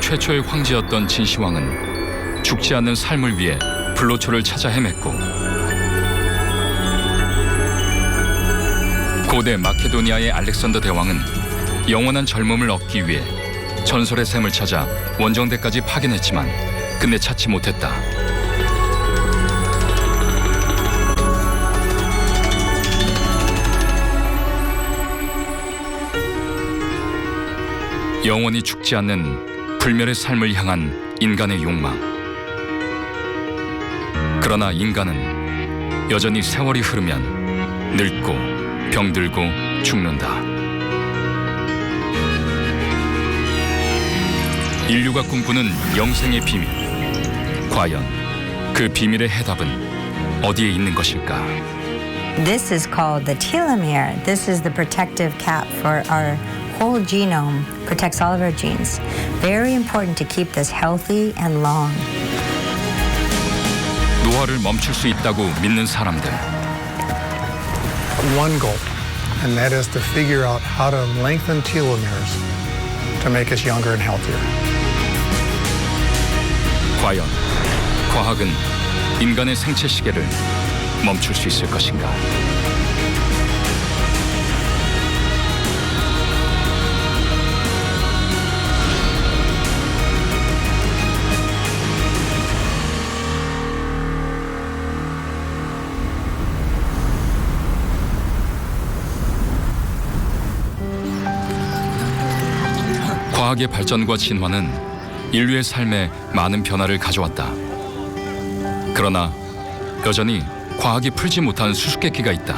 최초의 황제였던 진시황은 죽지 않는 삶을 위해 불로초를 찾아 헤맸고 고대 마케도니아의 알렉산더 대왕은 영원한 젊음을 얻기 위해 전설의 샘을 찾아 원정대까지 파견했지만 끝내 찾지 못했다. 영원히 죽지 않는 불멸의 삶을 향한 인간의 욕망. 그러나 인간은 여전히 세월이 흐르면 늙고 병들고 죽는다. 인류가 꿈꾸는 영생의 비밀. 과연 그 비밀의 해답은 어디에 있는 것일까? This is called the telomere. This is the protective cap for our whole genome, protects all of our genes. Very important to keep this healthy and long. 노화를 멈출 수 있다고 믿는 사람들. One goal, and that is to figure out how to lengthen telomeres to make us younger and healthier. 과연 과학은 인간의 생체 시계를 멈출 수 있을 것인가? 과학의 발전과 진화는 인류의 삶에 많은 변화를 가져왔다. 그러나 여전히 과학이 풀지 못한 수수께끼가 있다.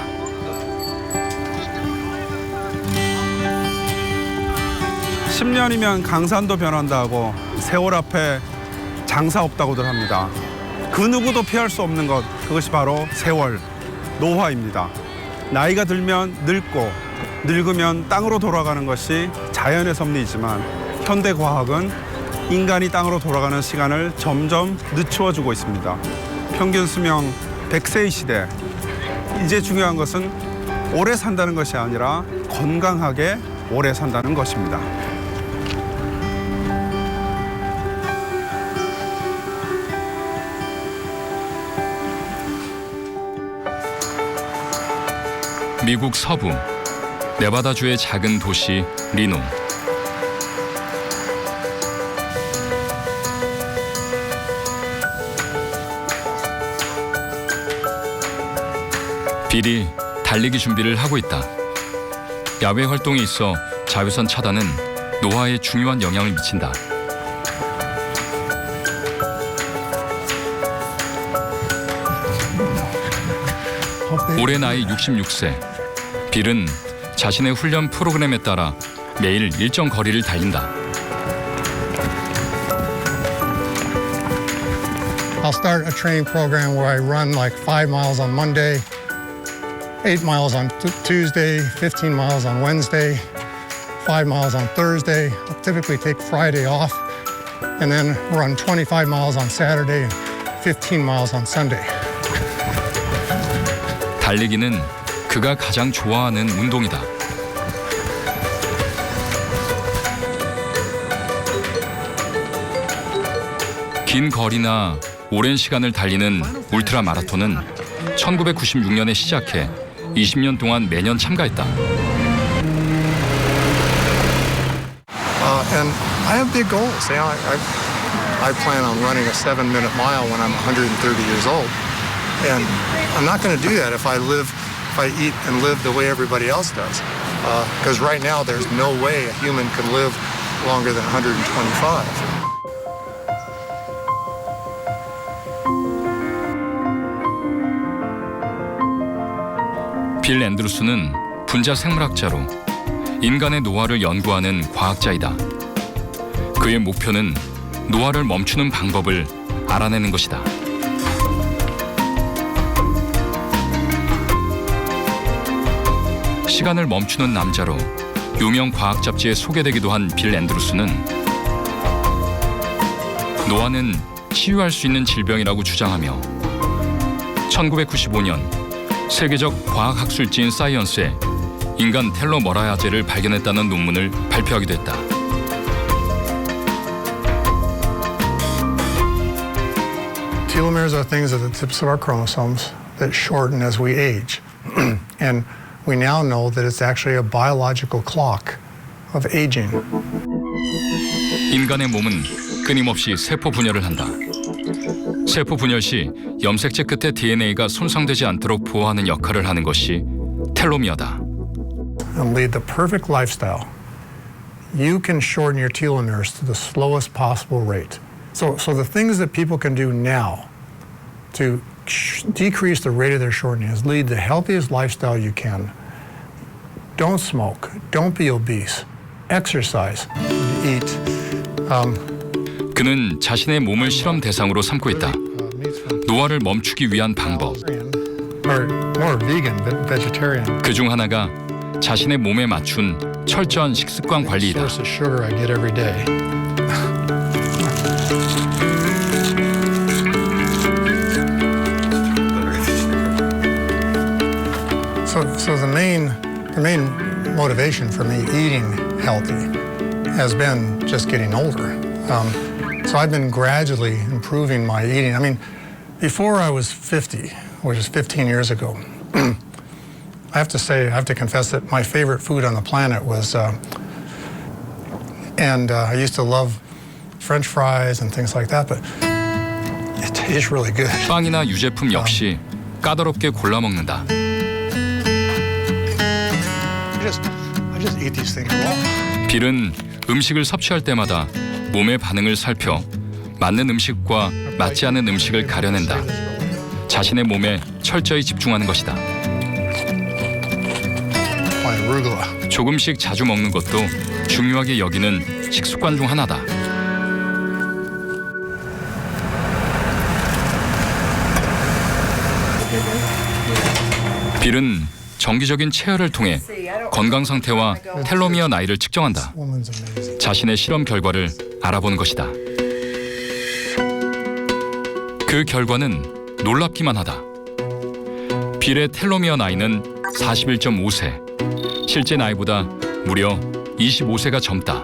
(10년이면) 강산도 변한다고 세월 앞에 장사 없다고들 합니다. 그 누구도 피할 수 없는 것, 그것이 바로 세월, 노화입니다. 나이가 들면 늙고 늙으면 땅으로 돌아가는 것이 자연의 섭리이지만 현대 과학은 인간이 땅으로 돌아가는 시간을 점점 늦추어주고 있습니다. 평균 수명 100세의 시대. 이제 중요한 것은 오래 산다는 것이 아니라 건강하게 오래 산다는 것입니다. 미국 서부 네바다주의 작은 도시 리노. 빌이 달리기 준비를 하고 있다. 야외 활동에 있어 자외선 차단은 노화에 중요한 영향을 미친다. 올해 나이 66세. 빌은 자신의 훈련 프로그램에 따라 매일 일정 거리를 달린다. I'll start a training program where I run like 5 miles on Monday, 8 miles on Tuesday, 15 miles on Wednesday, 5 miles on Thursday. I'll typically take Friday off and then run 25 miles on Saturday and 15 miles on Sunday. 달리기는 그가 가장 좋아하는 운동이다. 긴 거리나 오랜 시간을 달리는 울트라 마라톤은 1996년에 시작해 20년 동안 매년 참가했다. And I have big goals. I plan on running a 7-minute mile when I'm 130 years old. And I'm not going to do that if I eat and live the way everybody else does. Because right now there's no way a human can live longer than 125. 빌 앤드루스는 분자 생물학자로 인간의 노화를 연구하는 과학자이다. 그의 목표는 노화를 멈추는 방법을 알아내는 것이다. 시간을 멈추는 남자로 유명 과학 잡지에 소개되기도 한 빌 앤드루스는 노화는 치유할 수 있는 질병이라고 주장하며 1995년 세계적 과학학술지인 사이언스에 인간 텔로머라야제를 발견했다는 논문을 발표하기도 했다. Telomeres are things at the tips of our chromosomes that shorten as we age. And we now know that it's actually a biological clock of aging. 인간의 몸은 끊임없이 세포 분열을 한다. 세포 분열 시 염색체 끝에 DNA가 손상되지 않도록 보호하는 역할을 하는 것이 텔로미어다. And lead the perfect lifestyle. You can shorten your telomeres to the slowest possible rate. So the things that people can do now to decrease the rate of their shortening is lead the healthiest lifestyle you can. Don't smoke. Don't be obese. Exercise. Eat. 그는 자신의 몸을 실험 대상으로 삼고 있다. 노화를 멈추기 위한 방법. Or more vegan, vegetarian. 그 중 하나가 자신의 몸에 맞춘 철저한 식습관 관리이다. Source of sugar I get every day. So the main motivation for me eating healthy has been just getting older. So I've been gradually improving my eating. I mean, before I was 50, which is 15 years ago, I have to confess that my favorite food on the planet was, I used to love French fries and things like that, but it tastes really good. 빵이나 유제품 역시 까다롭게 골라 먹는다. I just eat these things raw. 빌은 음식을 섭취할 때마다 몸의 반응을 살펴 맞는 음식과 맞지 않은 음식을 가려낸다. 자신의 몸에 철저히 집중하는 것이다. Arugula. 조금씩 자주 먹는 것도 중요하게 여기는 식습관 중 하나다. 빌은 정기적인 체열을 통해 건강 상태와 텔로미어 나이를 측정한다. Woman's amazing. 자신의 실험 결과를 알아보는 것이다. 그 결과는 놀랍기만 하다. 빌의 텔로미어 나이는 41.5세. 실제 나이보다 무려 25세가 젊다.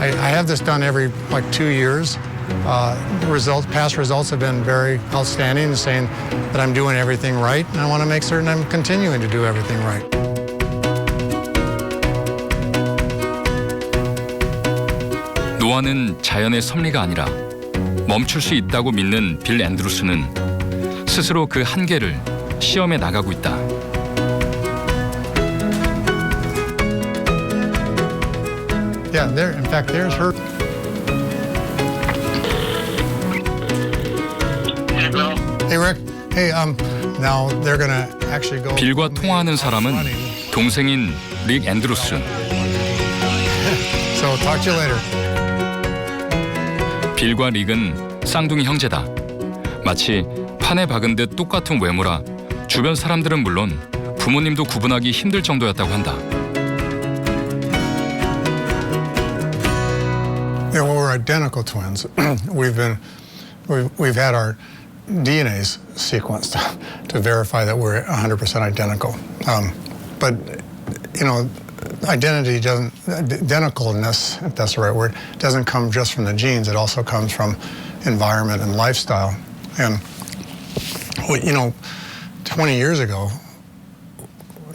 I have this done every 2 years. Past results have been very outstanding, saying that I'm doing everything right, and I want to make certain I'm continuing to do everything right. 노화는 자연의 섭리가 아니라 멈출 수 있다고 믿는 빌 앤드루스는 스스로 그 한계를 시험해 나가고 있다. Yeah, in fact, there's her. Hey, Rick. Hey, now they're gonna actually go. 빌과 통화하는 사람은 동생인 릭 앤드루스. So talk to you later. 빌과 릭은 쌍둥이 형제다. 마치 판에 박은 듯 똑같은 외모라 주변 사람들은 물론 부모님도 구분하기 힘들 정도였다고 한다. Yeah, well, we're identical twins. We've had our DNAs sequenced to verify that we're 100% identical. But you know, identicalness, if that's the right word, doesn't come just from the genes. It also comes from environment and lifestyle. And 20 years ago,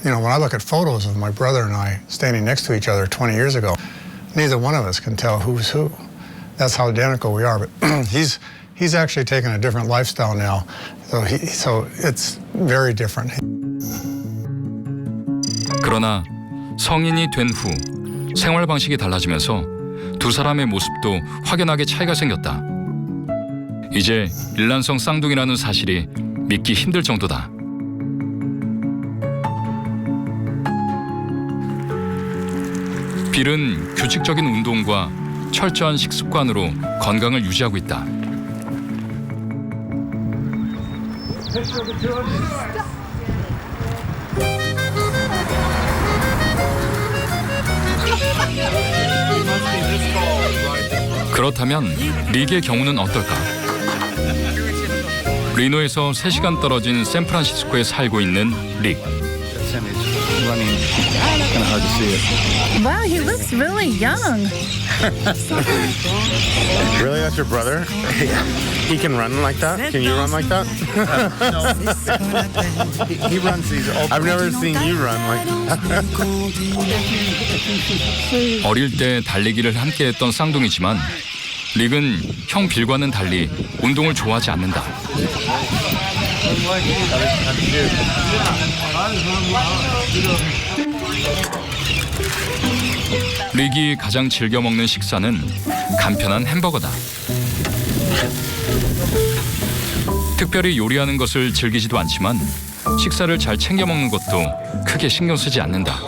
when I look at photos of my brother and I standing next to each other 20 years ago, neither one of us can tell who's who. That's how identical we are. But he's actually taken a different lifestyle now, so it's very different. 그러나 성인이 된 후 생활 방식이 달라지면서 두 사람의 모습도 확연하게 차이가 생겼다. 이제 일란성 쌍둥이라는 사실이 믿기 힘들 정도다. 빌은 규칙적인 운동과 철저한 식습관으로 건강을 유지하고 있다. 그렇다면 릭의 경우는 어떨까? 리노에서 3시간 떨어진 샌프란시스코에 살고 있는 릭. running. Kind of hard to see it. Wow, he looks really young. Really? That's your brother? He can run like that? Can you run like that? He runs these. I've never seen you run like that. 어릴 때 달리기를 함께했던 쌍둥이지만 릭은 형 빌과는 달리 운동을 좋아하지 않는다. 릭이 가장 즐겨 먹는 식사는 간편한 햄버거다. 특별히 요리하는 것을 즐기지도 않지만 식사를 잘 챙겨 먹는 것도 크게 신경 쓰지 않는다.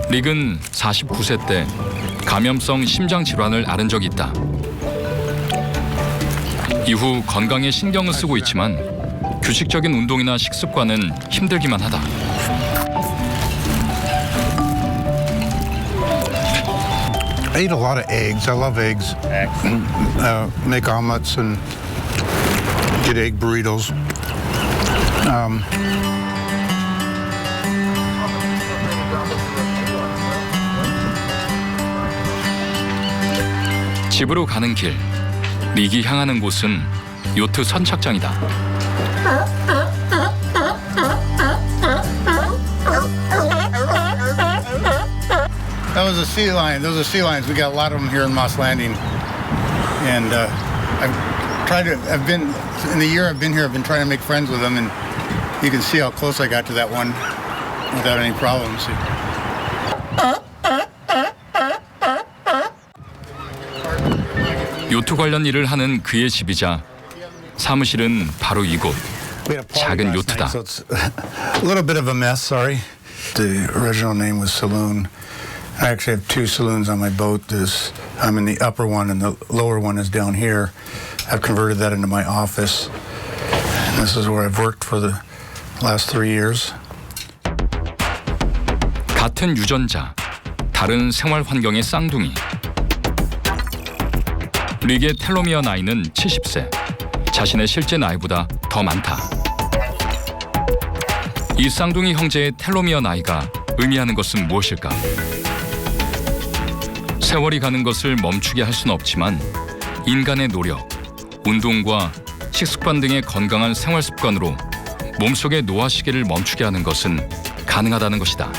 릭은 49세 때 감염성 심장 질환을 앓은 적이 있다. 이후 건강에 신경을 쓰고 있지만 규칙적인 운동이나 식습관은 힘들기만 하다. I eat a lot of eggs. I love eggs. Make omelets and get egg burritos. 집으로 가는 길, 릭이 향하는 곳은 요트 선착장이다. That was a sea lion. Those are sea lions. We got a lot of them here in Moss Landing. And I've been, in the year I've been here, I've been trying to make friends with them. And you can see how close I got to that one without any problems. 요트 관련 일을 하는 그의 집이자 사무실은 바로 이곳. We had a party 작은 last 요트다. night, so it's a little bit of a mess, sorry. The original name was Saloon. I actually have two saloons on my boat. I'm in the upper one and the lower one is down here. I've converted that into my office. And this is where I've worked for the last 3 years. 같은 유전자, 다른 생활 환경의 쌍둥이. 릭의 텔로미어 나이는 70세, 자신의 실제 나이보다 더 많다. 이 쌍둥이 형제의 텔로미어 나이가 의미하는 것은 무엇일까? 세월이 가는 것을 멈추게 할 수는 없지만 인간의 노력, 운동과 식습관 등의 건강한 생활 습관으로 몸속의 노화 시계를 멈추게 하는 것은 가능하다는 것이다.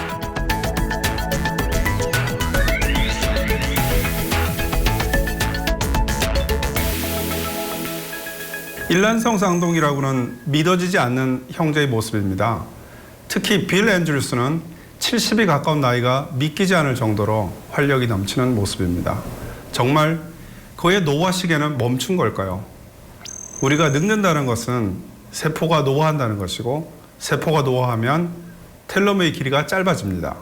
일란성 쌍둥이라고는 믿어지지 않는 형제의 모습입니다. 특히 빌 앤드루스는 70이 가까운 나이가 믿기지 않을 정도로 활력이 넘치는 모습입니다. 정말 그의 노화 시계는 멈춘 걸까요? 우리가 늙는다는 것은 세포가 노화한다는 것이고 세포가 노화하면 텔로미어의 길이가 짧아집니다.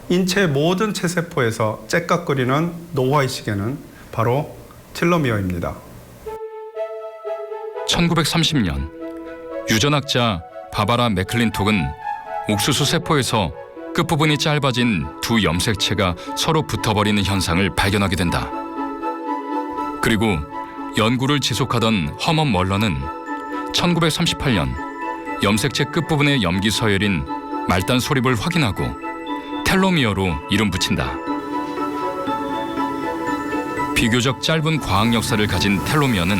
인체의 모든 체세포에서 째깍거리는 노화의 시계는 바로 텔로미어입니다. 1930년 유전학자 바바라 맥클린톡은 옥수수 세포에서 끝부분이 짧아진 두 염색체가 서로 붙어버리는 현상을 발견하게 된다. 그리고 연구를 지속하던 허먼 멀러는 1938년 염색체 끝부분의 염기 서열인 말단 소립을 확인하고 텔로미어로 이름 붙인다. 비교적 짧은 과학 역사를 가진 텔로미어는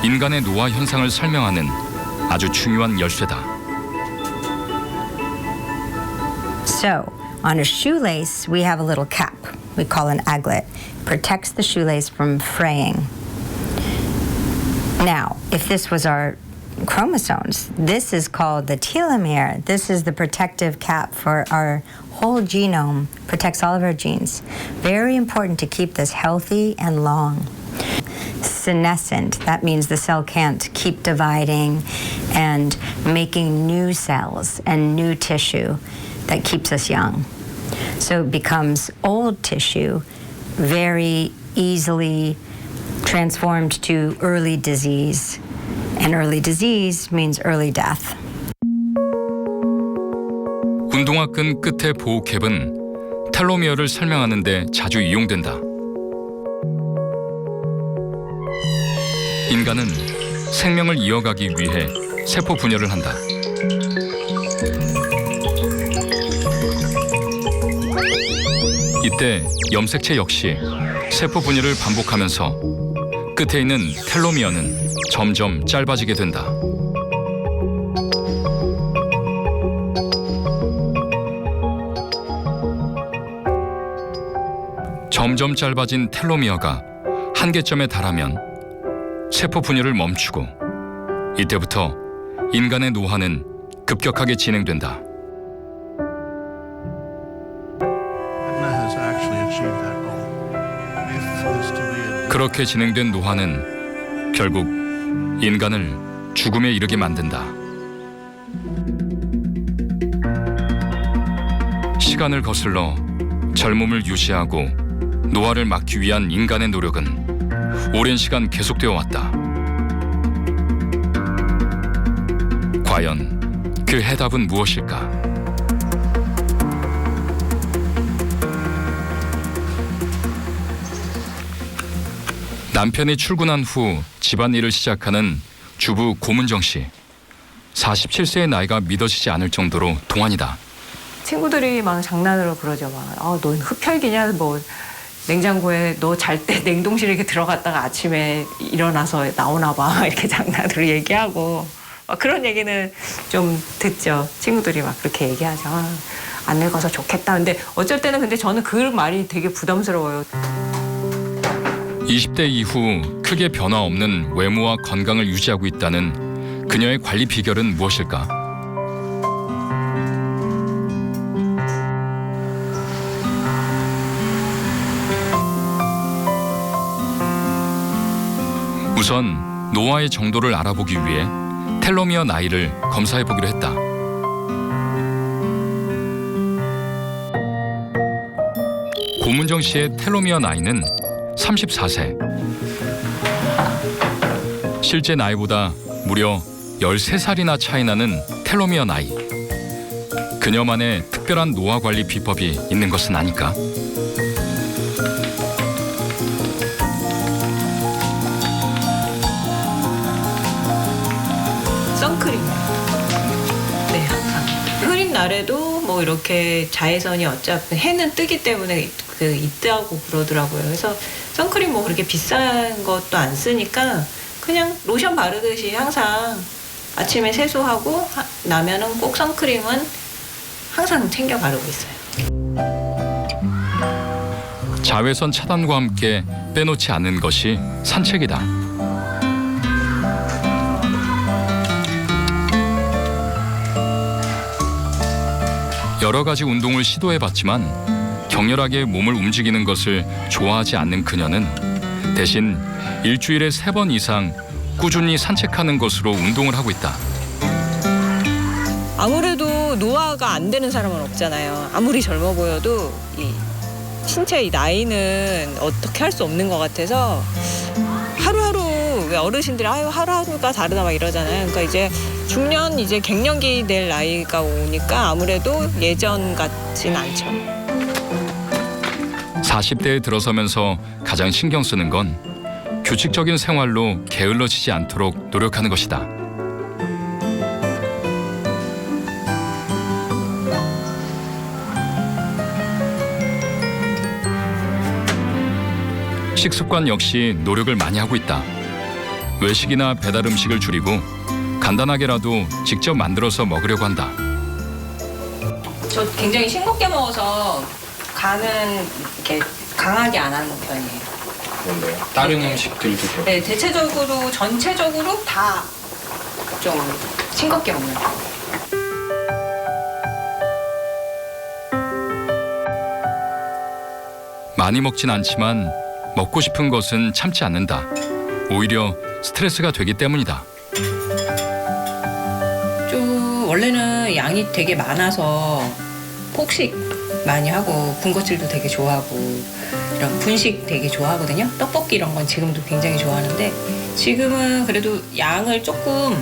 인간의 노화 현상을 설명하는 아주 중요한 열쇠다. So, on a shoelace, we have a little cap we call an aglet. Protects the shoelace from fraying. Now, if this was our chromosomes, this is called the telomere. This is the protective cap for our whole genome, protects all of our genes. Very important to keep this healthy and long. Senescent, that means the cell can't keep dividing and making new cells and new tissue that keeps us young. So it becomes old tissue, very easily transformed to early disease. And early disease means early death. 운동화끈 끝의 보호캡은 텔로미어를 설명하는 데 자주 이용된다. 인간은 생명을 이어가기 위해 세포 분열을 한다. 이때 염색체 역시 세포 분열을 반복하면서 끝에 있는 텔로미어는 점점 짧아지게 된다. 점점 짧아진 텔로미어가 한계점에 달하면 세포 분열을 멈추고 이때부터 인간의 노화는 급격하게 진행된다. has actually achieved that goal. If this to be a 그렇게 진행된 노화는 결국 인간을 죽음에 이르게 만든다. 시간을 거슬러 젊음을 유지하고 노화를 막기 위한 인간의 노력은 오랜 시간 계속되어 왔다. 과연 그 해답은 무엇일까? 남편이 출근한 후 집안일을 시작하는 주부 고문정 씨. 47세의 나이가 믿어지지 않을 정도로 동안이다. 친구들이 막 장난으로 그러죠. 막, 넌 흡혈귀냐? 뭐 냉장고에 너 잘 때 냉동실에 이렇게 들어갔다가 아침에 일어나서 나오나 봐. 이렇게 장난으로 얘기하고 그런 얘기는 좀 듣죠. 친구들이 막 그렇게 얘기하죠. 안 늙어서 좋겠다. 근데 어쩔 때는 근데 저는 그 말이 되게 부담스러워요. 20대 이후 크게 변화 없는 외모와 건강을 유지하고 있다는 그녀의 관리 비결은 무엇일까? 우선 노화의 정도를 알아보기 위해 텔로미어 나이를 검사해 보기로 했다. 고문정 씨의 텔로미어 나이는 34세. 실제 나이보다 무려 13살이나 차이 나는 텔로미어 나이. 그녀만의 특별한 노화 관리 비법이 있는 것은 아닐까? 선크림. 네, 항상. 흐린 날에도 뭐 이렇게 자외선이 어차피 해는 뜨기 때문에 있다고 그러더라고요. 그래서 선크림 뭐 그렇게 비싼 것도 안 쓰니까 그냥 로션 바르듯이 항상 아침에 세수하고 나면은 꼭 선크림은 항상 챙겨 바르고 있어요. 자외선 차단과 함께 빼놓지 않는 것이 산책이다. 여러 가지 운동을 시도해봤지만 격렬하게 몸을 움직이는 것을 좋아하지 않는 그녀는 대신 일주일에 3번 이상 꾸준히 산책하는 것으로 운동을 하고 있다. 아무래도 노화가 안 되는 사람은 없잖아요. 아무리 젊어 보여도 이 신체 이 나이는 어떻게 할 수 없는 것 같아서 하루하루 왜 어르신들이 하루하루가 다르다 막 이러잖아요. 그러니까 이제 중년 이제 갱년기 될 나이가 오니까 아무래도 예전 같진 않죠. 40대에 들어서면서 가장 신경 쓰는 건 규칙적인 생활로 게을러지지 않도록 노력하는 것이다. 식습관 역시 노력을 많이 하고 있다. 외식이나 배달 음식을 줄이고 간단하게라도 직접 만들어서 먹으려고 한다. 저 굉장히 싱겁게 먹어서 간은 이렇게 강하게 안 하는 편이에요. 다른 음식들도 네, 대체적으로 전체적으로 다 좀 싱겁게 먹는 거. 많이 먹진 않지만 먹고 싶은 것은 참지 않는다. 오히려 스트레스가 되기 때문이다. 좀 원래는 양이 되게 많아서 폭식 많이 하고 군것질도 되게 좋아하고 이런 분식 되게 좋아하거든요. 떡볶이 이런 건 지금도 굉장히 좋아하는데 지금은 그래도 양을 조금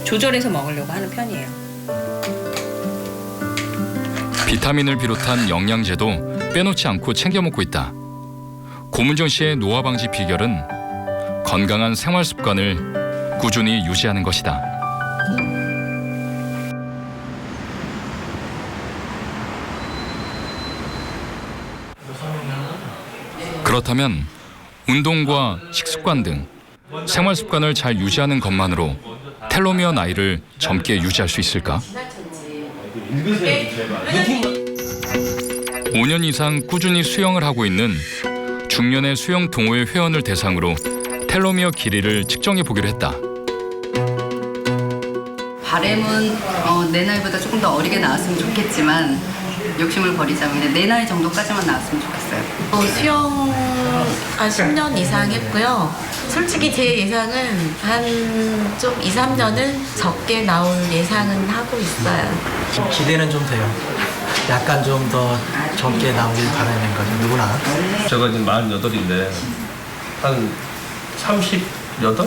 조절해서 먹으려고 하는 편이에요. 비타민을 비롯한 영양제도 빼놓지 않고 챙겨 먹고 있다. 고문정 씨의 노화 방지 비결은 건강한 생활 습관을 꾸준히 유지하는 것이다. 그렇다면 운동과 식습관 등 생활 습관을 잘 유지하는 것만으로 텔로미어 나이를 젊게 유지할 수 있을까? 5년 이상 꾸준히 수영을 하고 있는 중년의 수영 동호회 회원을 대상으로 텔로미어 길이를 측정해 보기로 했다. 바람은 내 나이보다 조금 더 어리게 나왔으면 좋겠지만 욕심을 버리자면 그냥 내 나이 정도까지만 나왔으면 좋겠어요. 수영 한 10년 이상 했고요. 솔직히 제 예상은 한 좀 2, 3년은 적게 나올 예상은 하고 있어요. 기대는 좀 돼요. 약간 좀 더 젊게 나오길 바라는 거죠, 누구나. 제가 지금 48인데 한 38 정도?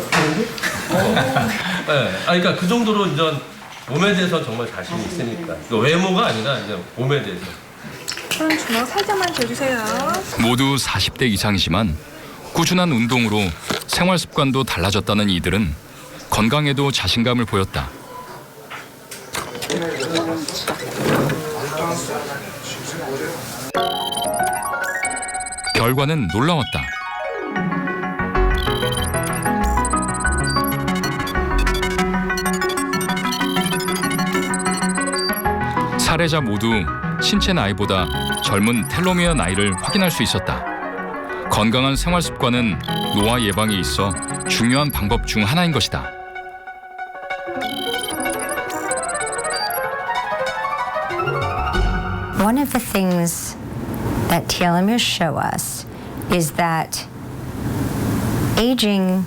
네. 그러니까 그 정도로 이제 몸에 대해서 정말 자신이 있으니까. 외모가 아니라 이제 몸에 대해서. 그럼 주먹 살짝만 줘주세요. 모두 40대 이상이지만 꾸준한 운동으로 생활 습관도 달라졌다는 이들은 건강에도 자신감을 보였다. 결과는 놀라웠다. 사례자 모두 신체 나이보다 젊은 텔로미어 나이를 확인할 수 있었다. 건강한 생활 습관은 노화 예방에 있어 중요한 방법 중 하나인 것이다. One of the things that telomeres show us is that aging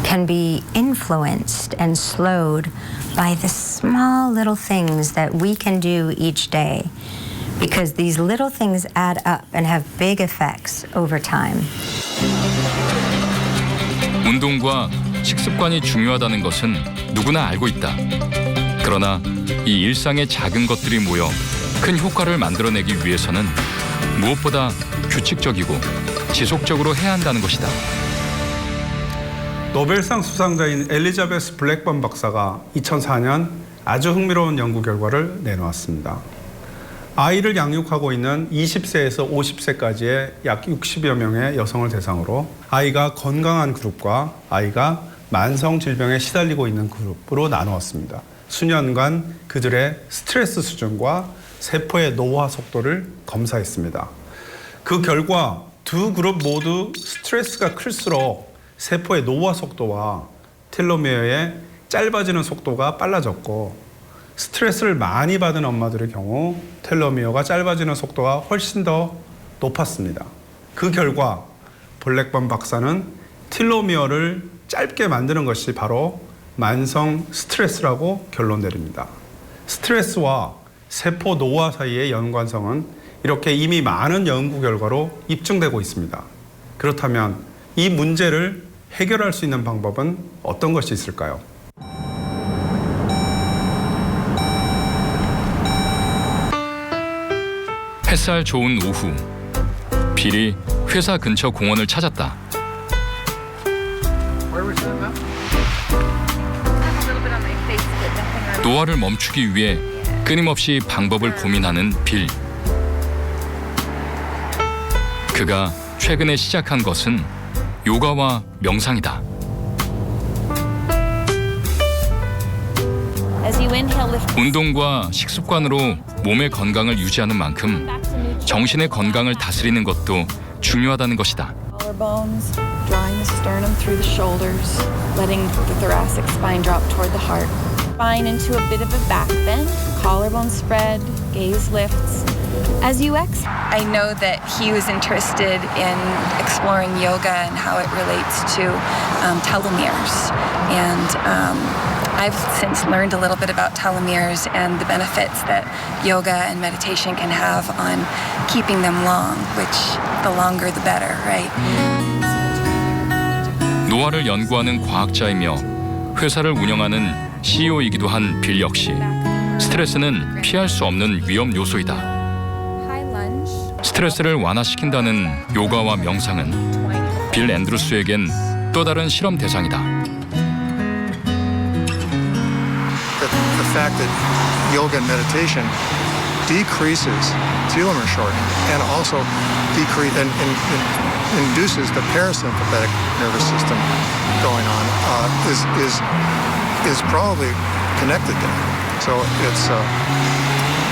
can be influenced and slowed by the small little things that we can do each day, because these little things add up and have big effects over time. 운동과 식습관이 중요하다는 것은 누구나 알고 있다. 그러나 이 일상의 작은 것들이 모여 큰 효과를 만들어내기 위해서는 무엇보다 규칙적이고 지속적으로 해야 한다는 것이다. 노벨상 수상자인 엘리자베스 블랙번 박사가 2004년 아주 흥미로운 연구 결과를 내놓았습니다. 아이를 양육하고 있는 20세에서 50세까지의 약 60여 명의 여성을 대상으로 아이가 건강한 그룹과 아이가 만성 질병에 시달리고 있는 그룹으로 나누었습니다. 수년간 그들의 스트레스 수준과 세포의 노화 속도를 검사했습니다. 그 결과 두 그룹 모두 스트레스가 클수록 세포의 노화 속도와 텔로미어의 짧아지는 속도가 빨라졌고, 스트레스를 많이 받은 엄마들의 경우 텔로미어가 짧아지는 속도가 훨씬 더 높았습니다. 그 결과 블랙번 박사는 텔로미어를 짧게 만드는 것이 바로 만성 스트레스라고 결론 내립니다. 스트레스와 세포 노화 사이의 연관성은 이렇게 이미 많은 연구 결과로 입증되고 있습니다. 그렇다면 이 문제를 해결할 수 있는 방법은 어떤 것이 있을까요? 햇살 좋은 오후, 빌이 회사 근처 공원을 찾았다. 노화를 멈추기 위해 끊임없이 방법을 고민하는 빌. 그가 최근에 시작한 것은 요가와 명상이다. 운동과 식습관으로 몸의 건강을 유지하는 만큼 정신의 건강을 다스리는 것도 중요하다는 것이다. Collarbones, drawing the sternum through the shoulders, letting the thoracic spine drop toward the heart. Spine into a bit of a back bend, collarbone spread, gaze lifts. As you exhale, I know that he was interested in exploring yoga and how it relates to telomeres. And I've since learned a little bit about telomeres and the benefits that yoga and meditation can have on keeping them long, which the longer the better, right? 노화를 연구하는 과학자이며 회사를 운영하는 CEO이기도 한 빌 역시 스트레스는 피할 수 없는 위험 요소이다. 스트레스를 완화시킨다는 요가와 명상은 빌 앤드루스에겐 또 다른 실험 대상이다. The fact that yoga and meditation decreases telomere shortening and also induces the parasympathetic nervous system going on is probably connected there. So it's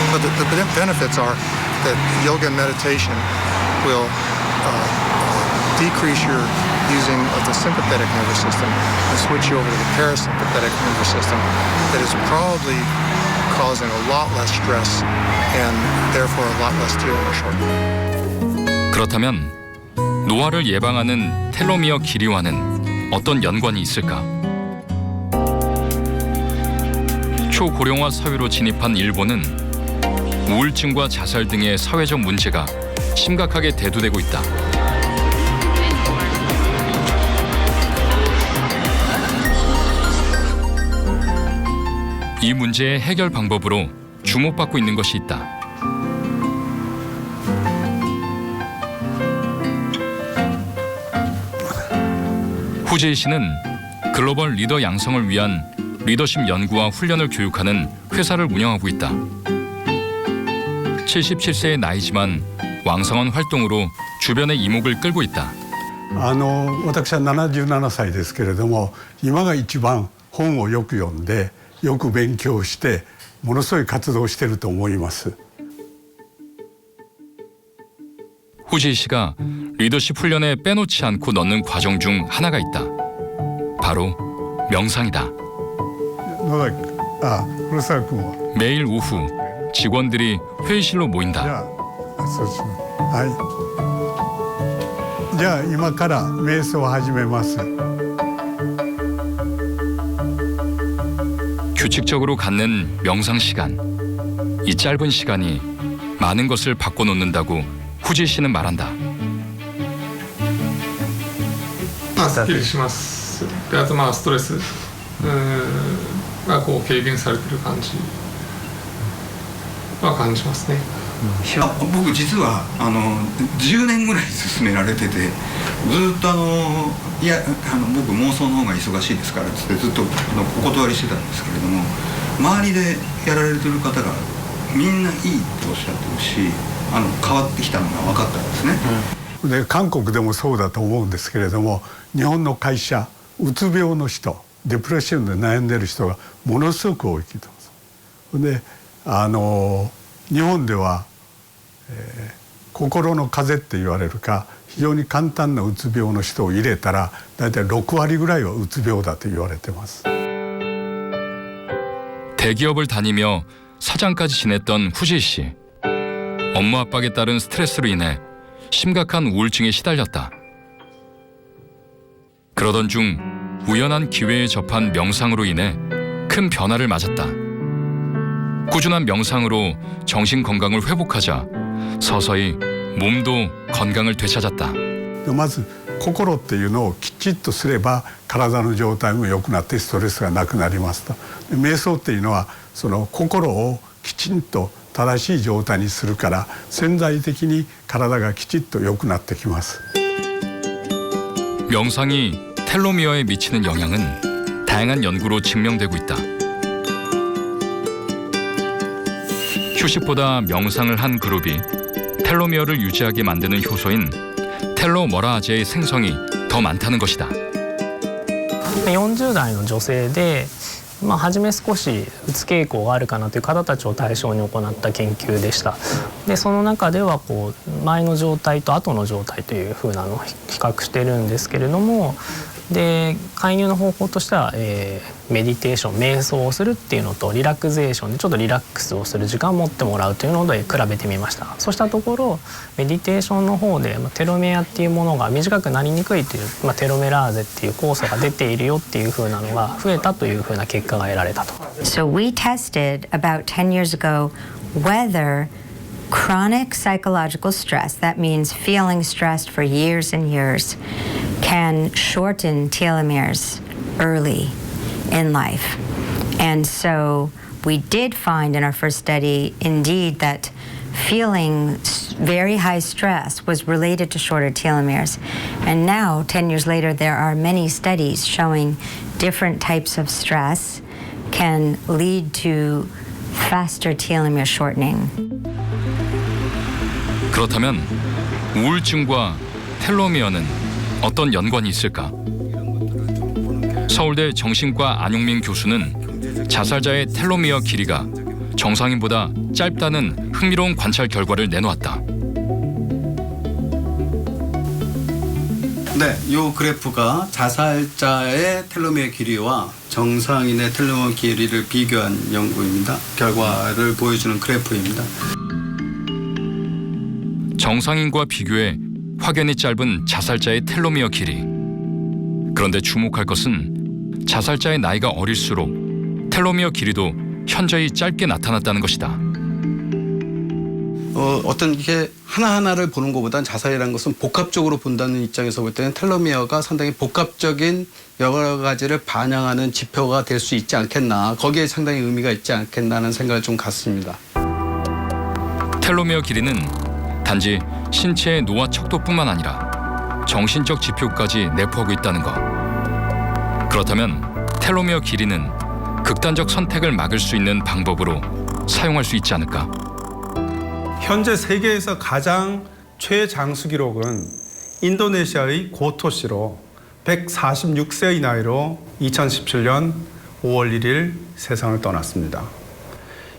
but the benefits are that yoga and meditation will decrease your using of the sympathetic nervous system and switch you over to the parasympathetic nervous system that is probably causing a lot less stress and therefore a lot less telomere shortening. 그렇다면 노화를 예방하는 텔로미어 길이와는 어떤 연관이 있을까? 초고령화 사회로 진입한 일본은 우울증과 자살 등의 사회적 문제가 심각하게 대두되고 있다. 이 문제의 해결 방법으로 주목받고 있는 것이 있다. 후제이 씨는 글로벌 리더 양성을 위한 리더십 연구와 훈련을 교육하는 회사를 운영하고 있다. 77세의 나이지만 왕성한 활동으로 주변의 이목을 끌고 있다. 私は77歳ですけれども、今が一番本をよく読んでよく勉強してものすごい活動していると思います。 후제이 씨가 리더십 훈련에 빼놓지 않고 넣는 과정 중 하나가 있다. 바로 명상이다. 매일 오후 직원들이 회의실로 모인다. じゃあ今から瞑想を始めます。 규칙적으로 갖는 명상 시간. 이 짧은 시간이 많은 것을 바꿔놓는다고 후지 씨는 말한다. すっきりします。で、あとストレスがこう軽減されてる感じは感じますね。僕実は10年ぐらい勧められてて、ずっといや僕妄想の方が忙しいですからってずっとお断りしてたんですけれども、周りでやられてる方がみんないいっておっしゃってるし、変わってきたのが分かったんですね。で韓国でもそうだと思うんですけれども、日本の会社うつ病の人、デプレッションで悩んでる人がものすごく多いと思います。で日本では、心の風邪って言われるか非常に簡単なうつ病の人を入れたらだいたい6割ぐらいはうつ病だと言われてます。 대기업을 다니며 사장까지 지냈던 후지 씨. 업무 압박에 따른 스트레스로 인해 심각한 우울증에 시달렸다. 그러던 중 우연한 기회에 접한 명상으로 인해 큰 변화를 맞았다. 꾸준한 명상으로 정신 건강을 회복하자 서서히 몸도 건강을 되찾았다. まず心っていうのをきちっとすれば体の状態も良くなってストレスがなくなりますと。瞑想っていうのはその心をきちんと正しい状態にするから潜在的に体がきちっと良くなってきます。 명상이 텔로미어에 미치는 영향은 다양한 연구로 증명되고 있다. 휴식보다 명상을 한 그룹이 텔로미어를 유지하게 만드는 효소인 텔로머라아제의 생성이 더 많다는 것이다. 40代の女性で、初め少しうつ傾向があるかなという方たちを対象に行った研究でした。でその中では前の状態と後の状態というふうなのを比較してるんですけれども、で介入の方法としては、メディテーション瞑想をするっていうのとリラクゼーションでちょっとリラックスをする時間を持ってもらうというので比べてみました。そうしたところメディテーションの方でテロメアっていうものが短くなりにくいという、テロメラーゼっていう酵素が出ているよっていうふうなのが増えたというふうな結果が得られたと。 So we tested about 10 years ago whether chronic psychological stress, that means feeling stressed for years and years, can shorten telomeres early in life. And so we did find in our first study indeed that feeling very high stress was related to shorter telomeres. And now, 10 years later, there are many studies showing different types of stress can lead to faster telomere shortening. 그렇다면 우울증과 텔로미어는 어떤 연관이 있을까? 서울대 정신과 안용민 교수는 자살자의 텔로미어 길이가 정상인보다 짧다는 흥미로운 관찰 결과를 내놓았다. 네, 이 그래프가 자살자의 텔로미어 길이와 정상인의 텔로미어 길이를 비교한 연구입니다. 결과를 보여주는 그래프입니다. 정상인과 비교해 확연히 짧은 자살자의 텔로미어 길이. 그런데 주목할 것은 자살자의 나이가 어릴수록 텔로미어 길이도 현저히 짧게 나타났다는 것이다. 어떤 게 하나하나를 보는 것보다는 자살이라는 것은 복합적으로 본다는 입장에서 볼 때는 텔로미어가 상당히 복합적인 여러 가지를 반영하는 지표가 될 수 있지 않겠나. 거기에 상당히 의미가 있지 않겠나는 생각을 좀 갖습니다. 텔로미어 길이는 단지 신체의 노화 척도뿐만 아니라 정신적 지표까지 내포하고 있다는 것. 그렇다면 텔로미어 길이는 극단적 선택을 막을 수 있는 방법으로 사용할 수 있지 않을까? 현재 세계에서 가장 최장수 기록은 인도네시아의 고토 씨로 146세의 나이로 2017년 5월 1일 세상을 떠났습니다.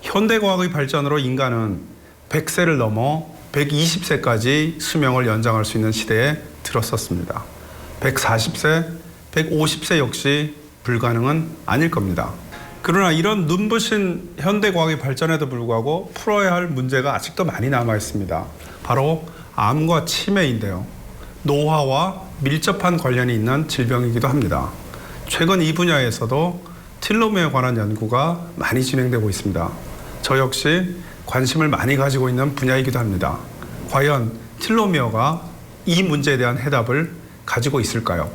현대과학의 발전으로 인간은 100세를 넘어 120세까지 수명을 연장할 수 있는 시대에 들었었습니다. 140세, 150세 역시 불가능은 아닐 겁니다. 그러나 이런 눈부신 현대과학의 발전에도 불구하고 풀어야 할 문제가 아직도 많이 남아 있습니다. 바로 암과 치매인데요. 노화와 밀접한 관련이 있는 질병이기도 합니다. 최근 이 분야에서도 텔로미어에 관한 연구가 많이 진행되고 있습니다. 저 역시 관심을 많이 가지고 있는 분야이기도 합니다. 과연 텔로미어가 이 문제에 대한 해답을 가지고 있을까요?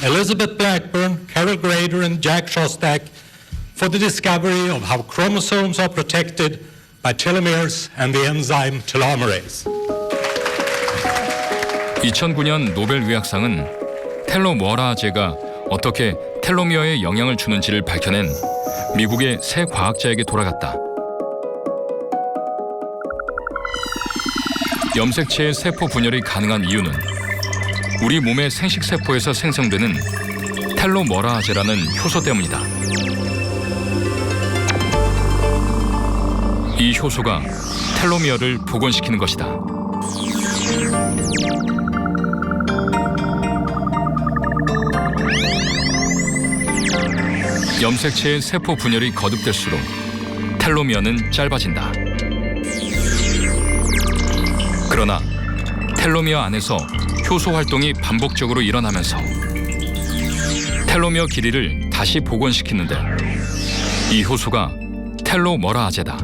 Elizabeth Blackburn, Carol Grader, and Jack Shostak for the discovery of how chromosomes are protected by telomeres and the enzyme telomerase. 2009년 노벨 의학상은 텔로머라제가 어떻게 텔로미어에 영향을 주는지를 밝혀낸 미국의 세 과학자에게 돌아갔다. 염색체의 세포 분열이 가능한 이유는 우리 몸의 생식세포에서 생성되는 텔로머라제라는 효소 때문이다. 이 효소가 텔로미어를 복원시키는 것이다. 염색체의 세포 분열이 거듭될수록 텔로미어는 짧아진다. 그러나 텔로미어 안에서 효소 활동이 반복적으로 일어나면서 텔로미어 길이를 다시 복원시키는데 이 효소가 텔로머라제다.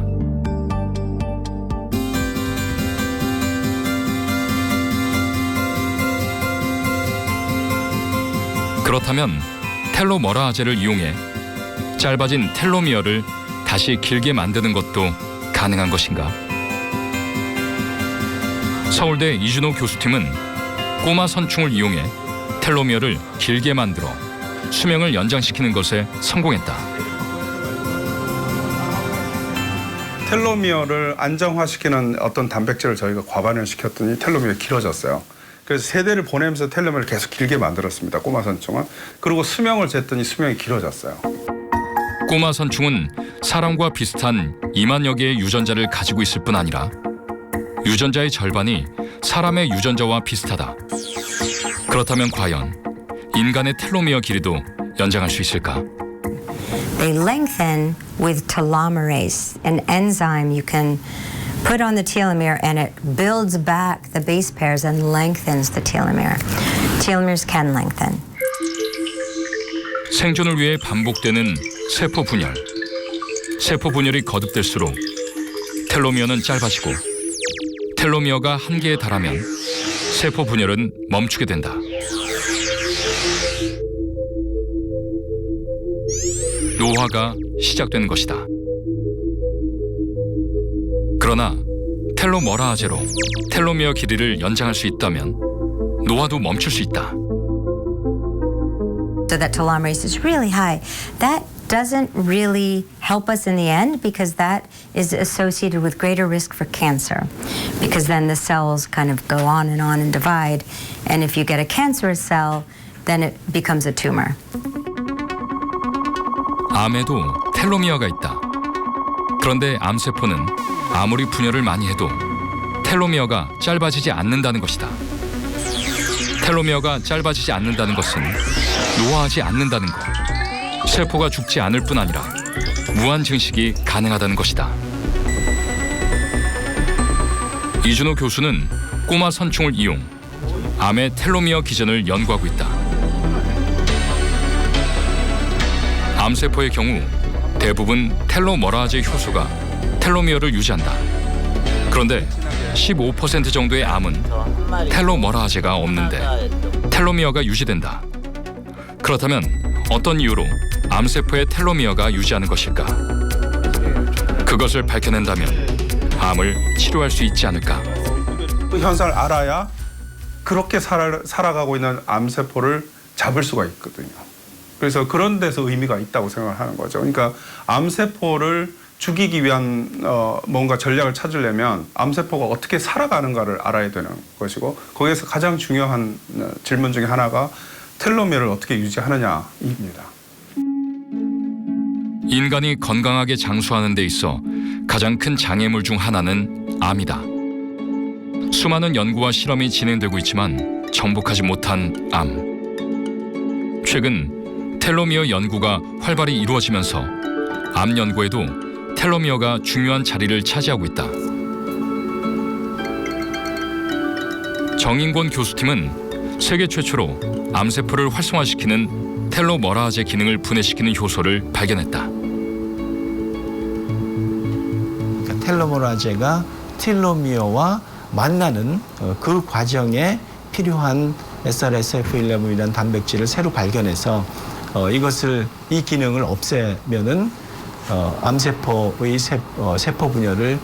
그렇다면 텔로머라제를 이용해 짧아진 텔로미어를 다시 길게 만드는 것도 가능한 것인가? 서울대 이준호 교수팀은 꼬마 선충을 이용해 텔로미어를 길게 만들어 수명을 연장시키는 것에 성공했다. 텔로미어를 안정화시키는 어떤 단백질을 저희가 과반을 시켰더니 텔로미어가 길어졌어요. 그래서 세대를 보내면서 텔로미어를 계속 길게 만들었습니다. 꼬마 선충은. 그리고 수명을 쟀더니 수명이 길어졌어요. 꼬마 선충은 사람과 비슷한 2만여 개의 유전자를 가지고 있을 뿐 아니라 유전자의 절반이 사람의 유전자와 비슷하다. 그렇다면 과연 인간의 텔로미어 길이도 연장할 수 있을까? They lengthen with telomerase, an enzyme you can put on the telomere and it builds back the base pairs and lengthens the telomere. Telomeres can lengthen. 생존을 위해 반복되는 세포 분열. 세포 분열이 거듭될수록 텔로미어는 짧아지고 텔로미어가 한계에 달하면 세포 분열은 멈추게 된다. 노화가 시작되는 것이다. 그러나 텔로머라아제로 텔로미어 길이를 연장할 수 있다면 노화도 멈출 수 있다. So that telomerase is really high. That doesn't really help us in the end because that is associated with greater risk for cancer because then the cells kind of go on and divide, and if you get a cancerous cell, then it becomes a tumor. 암에도 텔로미어가 있다. 그런데 암세포는 아무리 분열을 많이 해도 텔로미어가 짧아지지 않는다는 것이다. 텔로미어가 짧아지지 않는다는 것은 노화하지 않는다는 것. 세포가 죽지 않을 뿐 아니라 무한 증식이 가능하다는 것이다. 이준호 교수는 꼬마 선충을 이용 암의 텔로미어 기전을 연구하고 있다. 암세포의 경우 대부분 텔로머라아제 효소가 텔로미어를 유지한다. 그런데 15% 정도의 암은 텔로머라아제가 없는데 텔로미어가 유지된다. 그렇다면 어떤 이유로 암세포의 텔로미어가 유지하는 것일까? 그것을 밝혀낸다면 암을 치료할 수 있지 않을까? 그 현상을 알아야 그렇게 살아가고 있는 암세포를 잡을 수가 있거든요. 그래서 그런 데서 의미가 있다고 생각을 하는 거죠. 그러니까 암세포를 죽이기 위한 뭔가 전략을 찾으려면 암세포가 어떻게 살아가는가를 알아야 되는 것이고, 거기에서 가장 중요한 질문 중에 하나가 텔로미어를 어떻게 유지하느냐입니다. 인간이 건강하게 장수하는 데 있어 가장 큰 장애물 중 하나는 암이다. 수많은 연구와 실험이 진행되고 있지만 정복하지 못한 암. 최근 텔로미어 연구가 활발히 이루어지면서 암 연구에도 텔로미어가 중요한 자리를 차지하고 있다. 정인권 교수팀은 세계 최초로 암세포를 활성화시키는 텔로머라아제 기능을 분해시키는 효소를 발견했다. 텔로머라아제가 텔로미어와 만나는 그 과정에 필요한 SRSF11이라는 단백질을 새로 발견해서 이 기능을 없애면은 암세포의 세포 분열을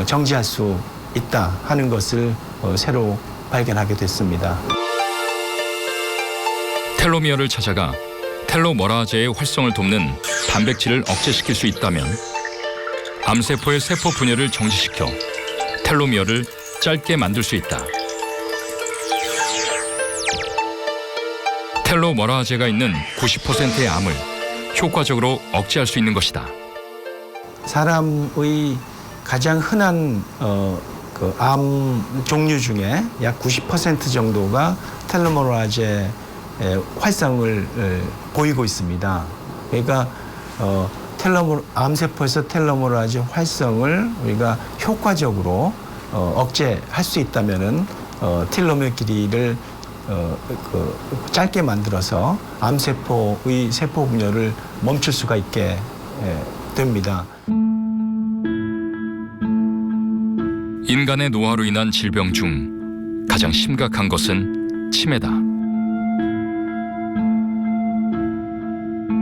정지할 수 있다 하는 것을 새로 발견하게 됐습니다. 텔로미어를 찾아가 텔로머라아제의 활성을 돕는 단백질을 억제시킬 수 있다면 암세포의 세포 분열을 정지시켜 텔로미어를 짧게 만들 수 있다. 텔로머라아제가 있는 90%의 암을 효과적으로 억제할 수 있는 것이다. 사람의 가장 흔한 암 종류 중에 약 90% 정도가 텔로머라아제 활성을 보이고 있습니다. 그러니까 암세포에서 텔로머라아제 활성을 우리가 효과적으로 억제할 수 있다면은 텔로미어 길이를 짧게 만들어서 암세포의 세포 분열을 멈출 수가 있게 됩니다. 인간의 노화로 인한 질병 중 가장 심각한 것은 치매다.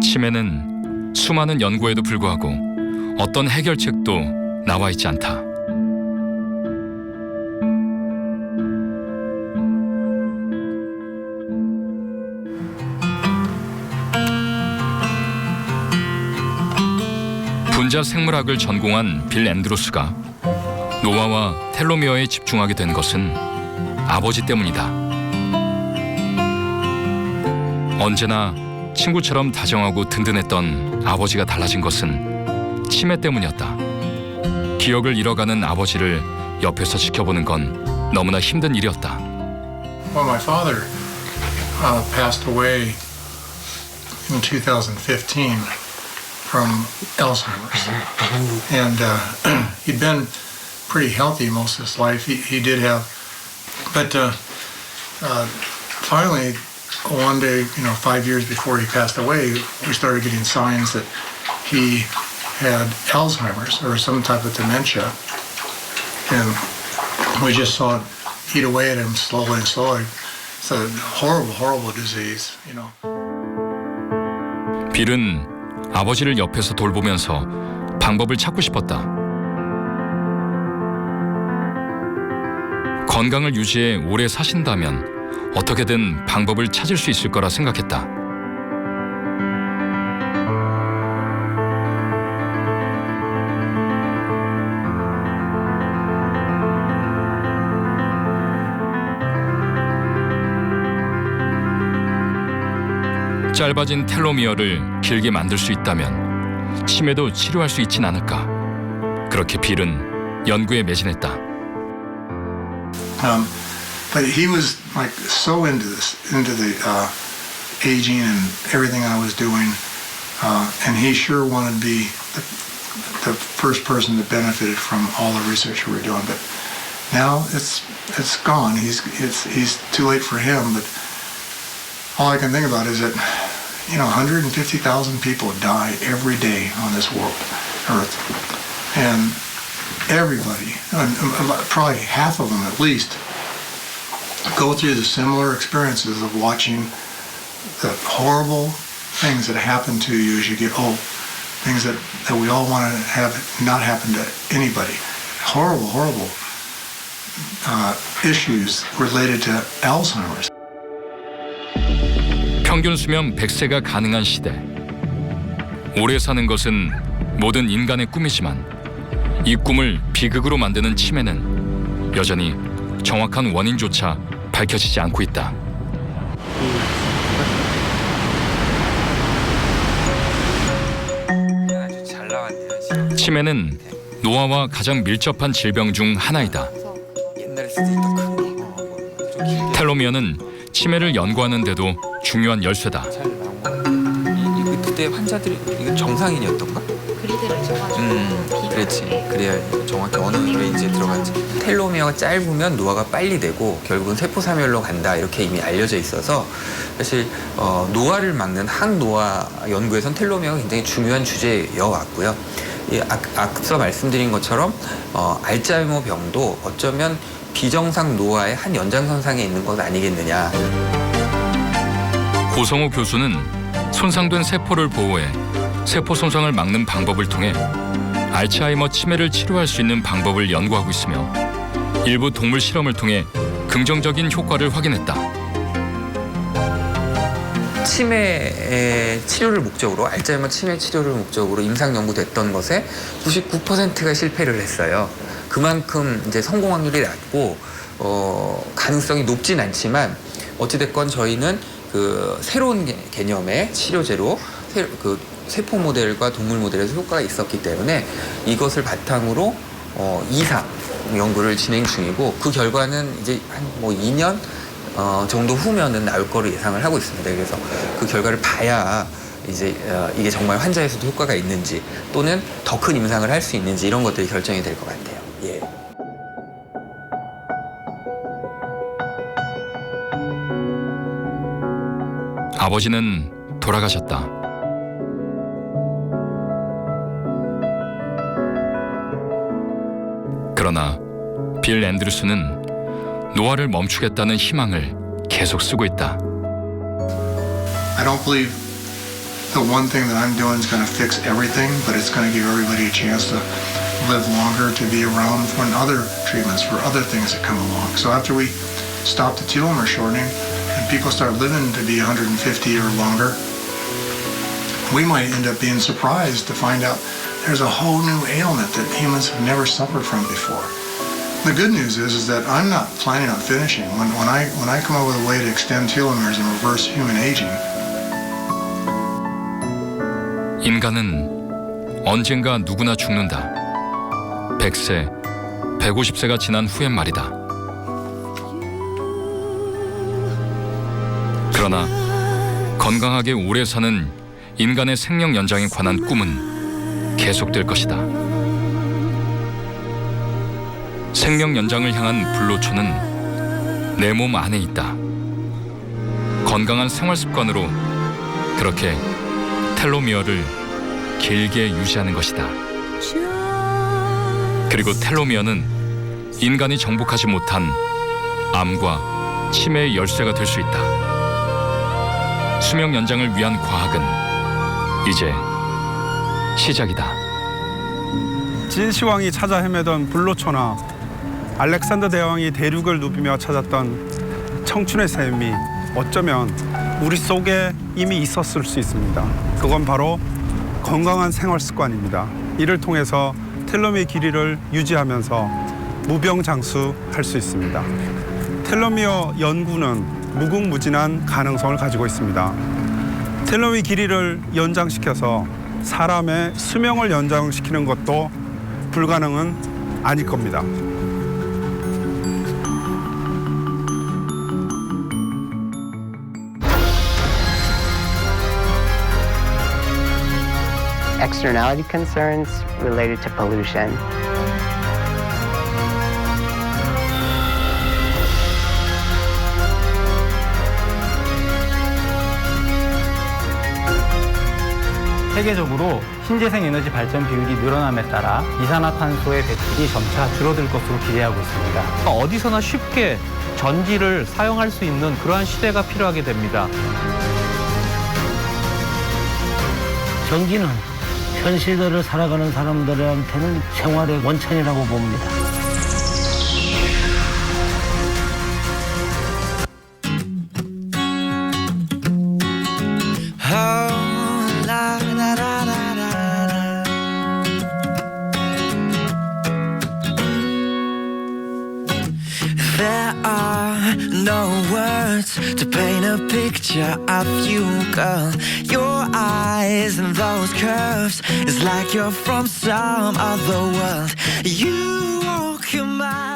치매는 수많은 연구에도 불구하고 어떤 해결책도 나와 있지 않다. 분자 생물학을 전공한 빌 앤드루스가 노화와 텔로미어에 집중하게 된 것은 아버지 때문이다. 언제나 친구처럼 다정하고 든든했던 아버지가 달라진 것은 치매 때문이었다. 기억을 잃어가는 아버지를 옆에서 지켜보는 건 너무나 힘든 일이었다. Well, my father passed away in 2015 from Alzheimer's, and he'd been pretty healthy most of his life. He did have, but finally, one day, 5 years before he passed away, we started getting signs that he had Alzheimer's or some type of dementia, and we just saw it eat away at him slowly and slowly. It's a horrible, horrible disease, 빌은 아버지를 옆에서 돌보면서 방법을 찾고 싶었다. 건강을 유지해 오래 사신다면 어떻게든 방법을 찾을 수 있을 거라 생각했다. 짧아진 텔로미어를 길게 만들 수 있다면 치매도 치료할 수 있진 않을까. 그렇게 빌은 연구에 매진했다. But he was like so into this, into the aging and everything I was doing, and he sure wanted to be the first person that benefited from all the research we were doing. But now it's gone. He's too late for him. But all I can think about is that 150,000 people die every day on this world, Earth, and everybody, probably half of them at least, go through the similar experiences of watching the horrible things that happen to you as you get old, things that we all want to have not happen to anybody. Horrible issues related to Alzheimer's. 평균 수명 100세가 가능한 시대. 오래 사는 것은 모든 인간의 꿈이지만 이 꿈을 비극으로 만드는 치매는 여전히 정확한 원인조차 밝혀지지 않고 있다. 치매는 노화와 가장 밀접한 질병 중 하나이다. 텔로미어는 치매를 연구하는 데도 중요한 열쇠다. 그때 환자들이 이거 정상인이었던가? 그리드를 쳐가지고 그렇지. 그래야 정확히 어느 레인지에 들어간지. 텔로미어가 짧으면 노화가 빨리 되고 결국은 세포사멸로 간다 이렇게 이미 알려져 있어서 사실 노화를 막는 항노화 연구에선 텔로미어가 굉장히 중요한 주제여 왔고요. 앞서 말씀드린 것처럼 알츠하이머 병도 어쩌면 비정상 노화의 한 연장선상에 있는 것 아니겠느냐. 고성호 교수는 손상된 세포를 보호해 세포 손상을 막는 방법을 통해 알츠하이머 치매를 치료할 수 있는 방법을 연구하고 있으며 일부 동물 실험을 통해 긍정적인 효과를 확인했다. 치매 치료를 목적으로 알츠하이머 치매 치료를 목적으로 임상 연구됐던 것에 99%가 실패를 했어요. 그만큼 이제 성공 확률이 낮고 가능성이 높진 않지만 어찌됐건 저희는 그 새로운 개념의 치료제로 그 세포 모델과 동물 모델에서 효과가 있었기 때문에 이것을 바탕으로 이상 연구를 진행 중이고 그 결과는 이제 한 2년 정도 후면은 나올 거로 예상을 하고 있습니다. 그래서 그 결과를 봐야 이제 이게 정말 환자에서도 효과가 있는지 또는 더 큰 임상을 할 수 있는지 이런 것들이 결정이 될 것 같아요. 예. 아버지는 돌아가셨다. 그러나 빌 앤드루스는 노화를 멈추겠다는 희망을 계속 쓰고 있다. I don't believe the one thing that I'm doing is going to fix everything, but it's going to give everybody a chance to live longer, to be around for other treatments, for other things that come along. So after we stop the telomere shortening and people start living to be 150 or longer, we might end up being surprised to find out there's a whole new ailment that humans have never suffered from before. The good news is that I'm not planning on finishing. When I come up with a way to extend telomeres and reverse human aging. 인간은 언젠가 누구나 죽는다. 100세, 150세가 지난 후엔 말이다. 그러나 건강하게 오래 사는 인간의 생명 연장에 관한 꿈은 계속될 것이다. 생명 연장을 향한 불로초는 내 몸 안에 있다. 건강한 생활 습관으로 그렇게 텔로미어를 길게 유지하는 것이다. 그리고 텔로미어는 인간이 정복하지 못한 암과 치매의 열쇠가 될 수 있다. 수명 연장을 위한 과학은 이제 시작이다. 진시황이 찾아 헤매던 불로초나 알렉산더 대왕이 대륙을 누비며 찾았던 청춘의 셈이 어쩌면 우리 속에 이미 있었을 수 있습니다. 그건 바로 건강한 생활 습관입니다. 이를 통해서 텔로미어 길이를 유지하면서 무병장수할 수 있습니다. 텔로미어 연구는 무궁무진한 가능성을 가지고 있습니다. 텔로미어 길이를 연장시켜서 사람의 수명을 연장시키는 것도 불가능은 아닐 겁니다. Externality concerns related to pollution. 세계적으로 신재생 에너지 발전 비율이 늘어남에 따라 이산화탄소의 배출이 점차 줄어들 것으로 기대하고 있습니다. 어디서나 쉽게 전기를 사용할 수 있는 그러한 시대가 필요하게 됩니다. 전기는 현 시대를 살아가는 사람들한테는 생활의 원천이라고 봅니다. There are no words to paint a picture of you, girl. Your eyes and those curves, it's like you're from some other world. You walk your mind.